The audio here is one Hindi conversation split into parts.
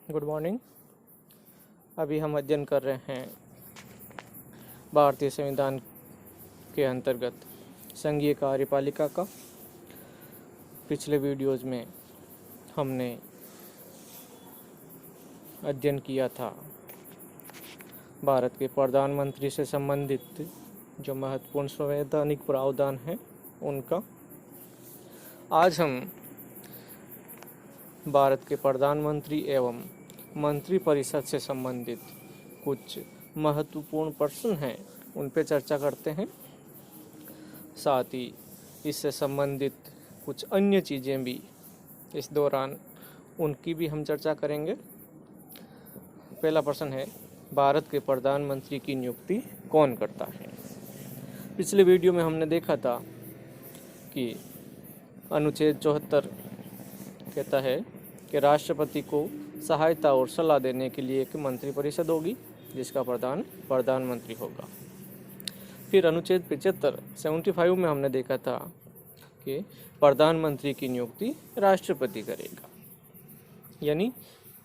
Good morning. अभी हम अध्ययन कर रहे हैं भारतीय संविधान के अंतर्गत संघीय कार्यपालिका का। पिछले वीडियोज़ में हमने अध्ययन किया था भारत के प्रधानमंत्री से संबंधित जो महत्वपूर्ण संवैधानिक प्रावधान हैं उनका। आज हम भारत के प्रधानमंत्री एवं मंत्रिपरिषद से संबंधित कुछ महत्वपूर्ण प्रश्न हैं उन पे चर्चा करते हैं। साथ ही इससे संबंधित कुछ अन्य चीज़ें भी इस दौरान उनकी भी हम चर्चा करेंगे। पहला प्रश्न है, भारत के प्रधानमंत्री की नियुक्ति कौन करता है? पिछले वीडियो में हमने देखा था कि अनुच्छेद 74 कहता है कि राष्ट्रपति को सहायता और सलाह देने के लिए एक मंत्रिपरिषद होगी जिसका प्रधान प्रधानमंत्री होगा। फिर अनुच्छेद 75 में हमने देखा था कि प्रधानमंत्री की नियुक्ति राष्ट्रपति करेगा, यानी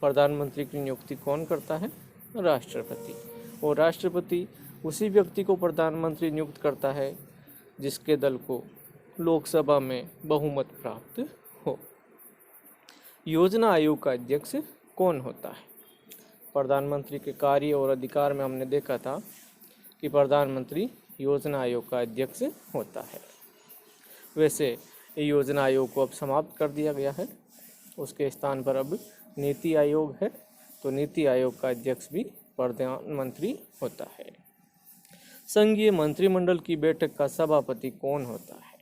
प्रधानमंत्री की नियुक्ति कौन करता है? राष्ट्रपति। और राष्ट्रपति उसी व्यक्ति को प्रधानमंत्री नियुक्त करता है जिसके दल को लोकसभा में बहुमत प्राप्त हो। योजना आयोग का अध्यक्ष कौन होता है? प्रधानमंत्री के कार्य और अधिकार में हमने देखा था कि प्रधानमंत्री योजना आयोग का अध्यक्ष होता है। वैसे योजना आयोग को अब समाप्त कर दिया गया है, उसके स्थान पर अब नीति आयोग है, तो नीति आयोग का अध्यक्ष भी प्रधानमंत्री होता है। संघीय मंत्रिमंडल की बैठक का सभापति कौन होता है?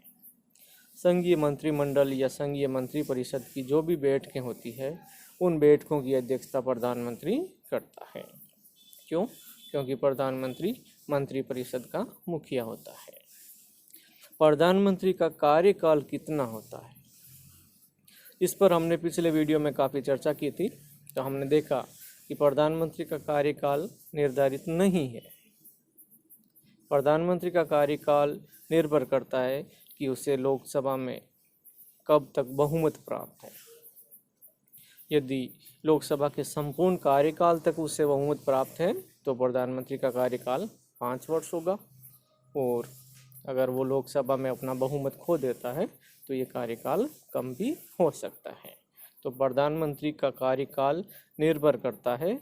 संघीय मंत्रिमंडल या संघीय मंत्रिपरिषद की जो भी बैठकें होती है उन बैठकों की अध्यक्षता प्रधानमंत्री करता है। क्यों? क्योंकि प्रधानमंत्री मंत्रिपरिषद का मुखिया होता है। प्रधानमंत्री का कार्यकाल कितना होता है? इस पर हमने पिछले वीडियो में काफ़ी चर्चा की थी। तो हमने देखा कि प्रधानमंत्री का कार्यकाल निर्धारित नहीं है। प्रधानमंत्री का कार्यकाल निर्भर करता है कि उसे लोकसभा में कब तक बहुमत प्राप्त है। यदि लोकसभा के संपूर्ण कार्यकाल तक उसे बहुमत प्राप्त है तो प्रधानमंत्री का कार्यकाल 5 वर्ष होगा, और अगर वो लोकसभा में अपना बहुमत खो देता है तो ये कार्यकाल कम भी हो सकता है। तो प्रधानमंत्री का कार्यकाल निर्भर करता है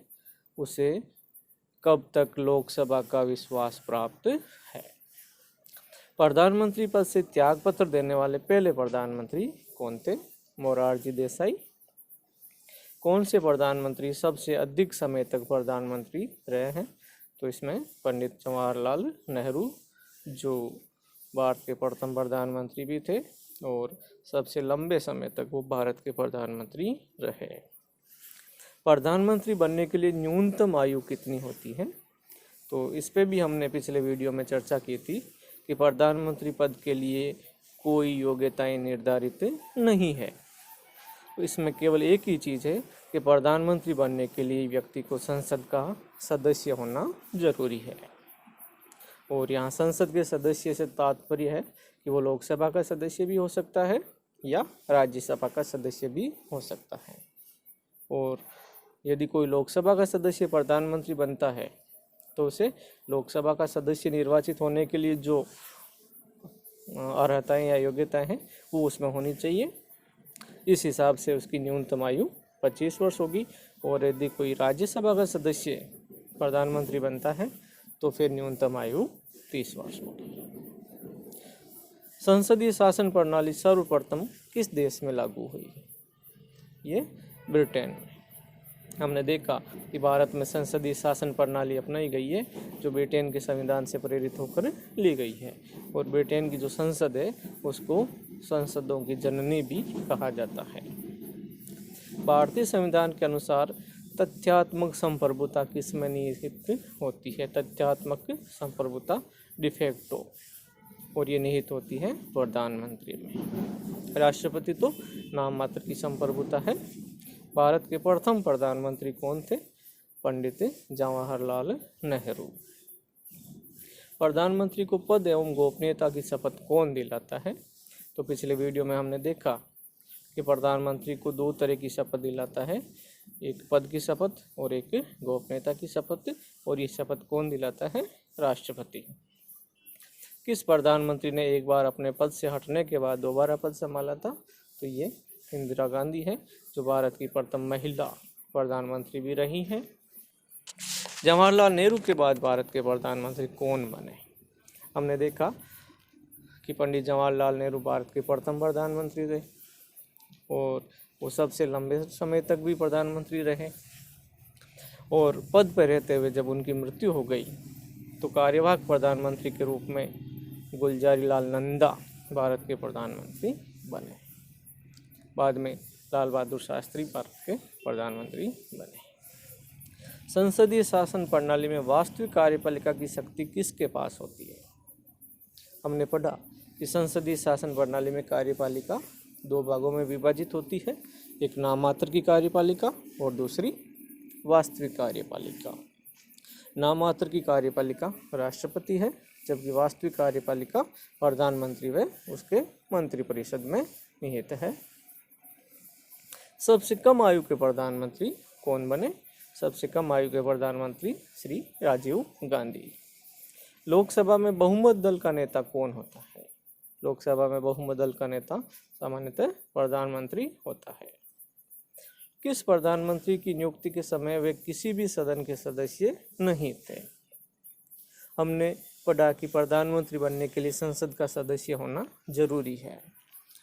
उसे कब तक लोकसभा का विश्वास प्राप्त है। प्रधानमंत्री पद से त्यागपत्र देने वाले पहले प्रधानमंत्री कौन थे? मोरारजी देसाई। कौन से प्रधानमंत्री सबसे अधिक समय तक प्रधानमंत्री रहे हैं? तो इसमें पंडित जवाहरलाल नेहरू, जो भारत के प्रथम प्रधानमंत्री भी थे और सबसे लंबे समय तक वो भारत के प्रधानमंत्री रहे। प्रधानमंत्री बनने के लिए न्यूनतम आयु कितनी होती है? तो इस पे भी हमने पिछले वीडियो में चर्चा की थी कि प्रधानमंत्री पद के लिए कोई योग्यताएं निर्धारित नहीं है। तो इसमें केवल एक ही चीज़ है कि प्रधानमंत्री बनने के लिए व्यक्ति को संसद का सदस्य होना जरूरी है। और यहाँ संसद के सदस्य से तात्पर्य है कि वो लोकसभा का सदस्य भी हो सकता है या राज्यसभा का सदस्य भी हो सकता है। और यदि कोई लोकसभा का सदस्य प्रधानमंत्री बनता है तो उसे लोकसभा का सदस्य निर्वाचित होने के लिए जो अर्हताएं या योग्यताएं हैं वो उसमें होनी चाहिए। इस हिसाब से उसकी न्यूनतम आयु 25 वर्ष होगी। और यदि कोई राज्यसभा का सदस्य प्रधानमंत्री बनता है तो फिर न्यूनतम आयु 30 वर्ष होगी। संसदीय शासन प्रणाली सर्वप्रथम किस देश में लागू हुई? ये ब्रिटेन में। हमने देखा कि भारत में संसदीय शासन प्रणाली अपनाई गई है जो ब्रिटेन के संविधान से प्रेरित होकर ली गई है। और ब्रिटेन की जो संसद है उसको संसदों की जननी भी कहा जाता है। भारतीय संविधान के अनुसार तथ्यात्मक संप्रभुता किसमें निहित होती है? तथ्यात्मक संप्रभुता डिफेक्टो, और ये निहित होती है प्रधानमंत्री में। राष्ट्रपति तो नाम मात्र की संप्रभुता है। भारत के प्रथम प्रधानमंत्री कौन थे? पंडित जवाहरलाल नेहरू। प्रधानमंत्री को पद एवं गोपनीयता की शपथ कौन दिलाता है? तो पिछले वीडियो में हमने देखा कि प्रधानमंत्री को 2 तरह की शपथ दिलाता है। एक पद की शपथ और एक गोपनीयता की शपथ। और ये शपथ कौन दिलाता है? राष्ट्रपति। किस प्रधानमंत्री ने एक बार अपने पद से हटने के बाद दोबारा पद संभाला था? तो ये इंदिरा गांधी है, जो भारत की प्रथम महिला प्रधानमंत्री भी रही हैं। जवाहरलाल नेहरू के बाद भारत के प्रधानमंत्री कौन बने? हमने देखा कि पंडित जवाहरलाल नेहरू भारत के प्रथम प्रधानमंत्री थे और वो सबसे लंबे समय तक भी प्रधानमंत्री रहे। और पद पर रहते हुए जब उनकी मृत्यु हो गई तो कार्यवाहक प्रधानमंत्री के रूप में गुलजारी लाल नंदा भारत के प्रधानमंत्री बने। बाद में लाल बहादुर शास्त्री भारत के प्रधानमंत्री बने। संसदीय शासन प्रणाली में वास्तविक कार्यपालिका की शक्ति किसके पास होती है? हमने पढ़ा कि संसदीय शासन प्रणाली में कार्यपालिका दो भागों में विभाजित होती है, एक नाममात्र की कार्यपालिका और दूसरी वास्तविक कार्यपालिका। नाममात्र की कार्यपालिका राष्ट्रपति है, जबकि वास्तविक कार्यपालिका प्रधानमंत्री व उसके मंत्रिपरिषद में निहित है। सबसे कम आयु के प्रधानमंत्री कौन बने? सबसे कम आयु के प्रधानमंत्री श्री राजीव गांधी। लोकसभा में बहुमत दल का नेता कौन होता है? लोकसभा में बहुमत दल का नेता सामान्यतः प्रधानमंत्री होता है। किस प्रधानमंत्री की नियुक्ति के समय वे किसी भी सदन के सदस्य नहीं थे? हमने पढ़ा कि प्रधानमंत्री बनने के लिए संसद का सदस्य होना जरूरी है,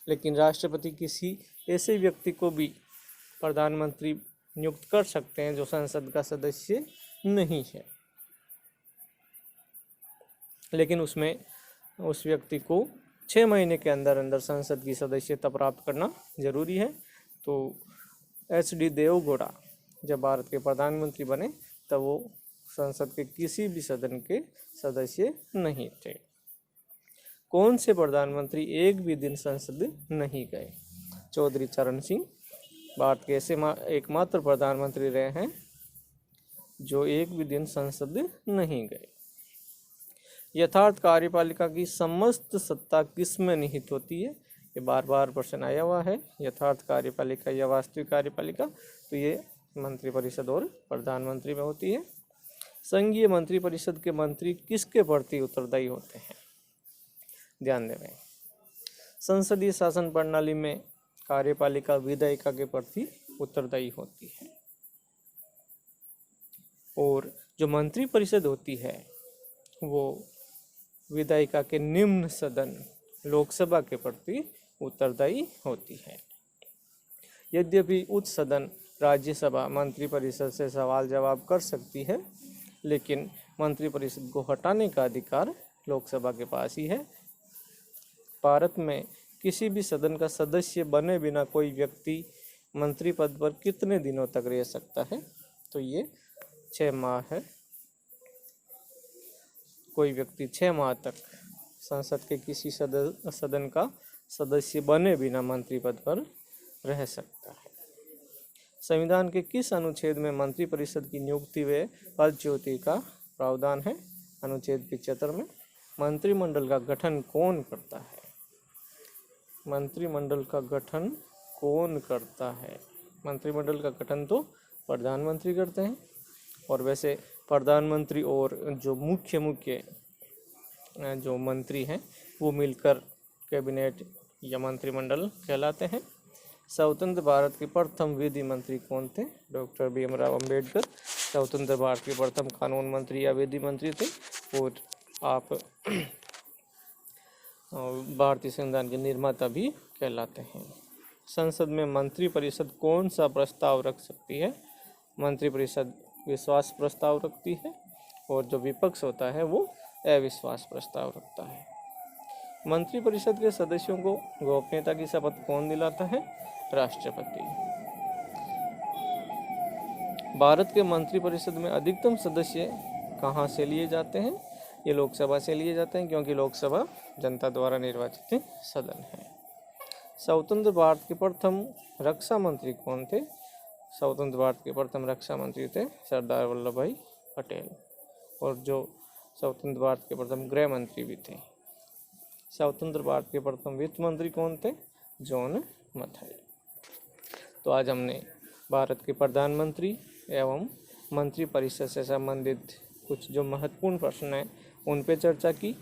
लेकिन राष्ट्रपति किसी ऐसे व्यक्ति को भी प्रधानमंत्री नियुक्त कर सकते हैं जो संसद का सदस्य नहीं है, लेकिन उसमें उस व्यक्ति को 6 महीने के अंदर अंदर संसद की सदस्यता प्राप्त करना जरूरी है। तो HD देवगौड़ा जब भारत के प्रधानमंत्री बने तब वो संसद के किसी भी सदन के सदस्य नहीं थे। कौन से प्रधानमंत्री एक भी दिन संसद नहीं गए? चौधरी चरण सिंह भारत के ऐसे एकमात्र प्रधानमंत्री रहे हैं जो एक भी दिन संसद नहीं गए। यथार्थ कार्यपालिका की समस्त सत्ता किस में निहित होती है? ये बार बार प्रश्न आया हुआ है। यथार्थ कार्यपालिका या वास्तविक कार्यपालिका, तो ये मंत्रिपरिषद और प्रधानमंत्री में होती है। संघीय मंत्रिपरिषद के मंत्री किसके प्रति उत्तरदायी होते हैं? ध्यान दें, संसदीय शासन प्रणाली में कार्यपालिका विधायिका के प्रति उत्तरदायी होती है और जो मंत्रिपरिषद होती है वो विधायिका के निम्न सदन लोकसभा के प्रति उत्तरदायी होती है। यद्यपि उच्च सदन राज्यसभा मंत्रिपरिषद से सवाल जवाब कर सकती है, लेकिन मंत्रिपरिषद को हटाने का अधिकार लोकसभा के पास ही है। भारत में किसी भी सदन का सदस्य बने बिना कोई व्यक्ति मंत्री पद पर कितने दिनों तक रह सकता है? तो ये 6 माह है। कोई व्यक्ति 6 माह तक संसद के किसी सदन का सदस्य बने बिना मंत्री पद पर रह सकता है। संविधान के किस अनुच्छेद में मंत्रिपरिषद की नियुक्ति व पदच्युति का प्रावधान है? अनुच्छेद 75 में। मंत्रिमंडल का गठन कौन करता है? मंत्रिमंडल का गठन कौन करता है? मंत्रिमंडल का गठन तो प्रधानमंत्री करते हैं। और वैसे प्रधानमंत्री और जो मुख्य जो मंत्री हैं वो मिलकर कैबिनेट या मंत्रिमंडल कहलाते हैं। स्वतंत्र भारत के प्रथम विधि मंत्री कौन थे? डॉक्टर भीमराव अंबेडकर स्वतंत्र भारत के प्रथम कानून मंत्री या विधि मंत्री थे। और आप भारतीय संविधान के निर्माता भी कहलाते हैं। संसद में मंत्रिपरिषद कौन सा प्रस्ताव रख सकती है? मंत्रिपरिषद विश्वास प्रस्ताव रखती है और जो विपक्ष होता है वो अविश्वास प्रस्ताव रखता है। मंत्रिपरिषद के सदस्यों को गोपनीयता की शपथ कौन दिलाता है? राष्ट्रपति। भारत के मंत्रिपरिषद में अधिकतम सदस्य कहाँ से लिए जाते हैं? ये लोकसभा से लिए जाते हैं, क्योंकि लोकसभा जनता द्वारा निर्वाचित सदन है। स्वतंत्र भारत के प्रथम रक्षा मंत्री कौन थे? स्वतंत्र भारत के प्रथम रक्षा मंत्री थे सरदार वल्लभ भाई पटेल। और जो स्वतंत्र भारत के प्रथम गृह मंत्री भी थे। स्वतंत्र भारत के प्रथम वित्त मंत्री कौन थे? जॉन मथाई। तो आज हमने भारत के प्रधानमंत्री एवं मंत्रिपरिषद से संबंधित कुछ जो महत्वपूर्ण प्रश्न हैं उन पे चर्चा की।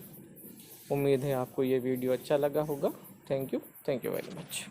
उम्मीद है आपको ये वीडियो अच्छा लगा होगा। Thank you very much.